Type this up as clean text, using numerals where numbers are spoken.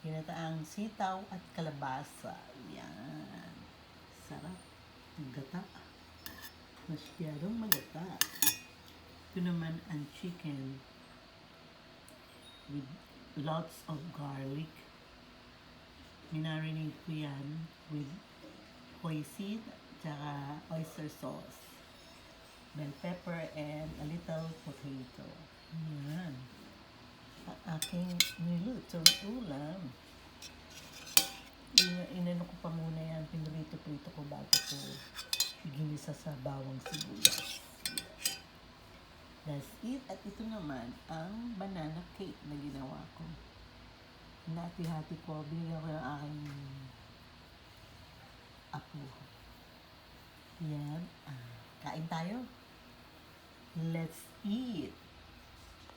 Ginataang sitaw at kalabasa. Yan. Sarap. Gata. Masyadong magata. Ito naman ang chicken with lots of garlic. Minarinate ko yan with hoisin tsaka oyster sauce, bell pepper, and a little potato. Yan. Ang aking nilutong ulam. Inano ko pa muna yan, pinurito-prito ko bago ko ginisa sa bawang sibuyas. That's it. At ito naman ang banana cake na ginawa ko. Nati-hati ko, binigyan ko ng aking apo. Yan. Kain tayo. Let's eat.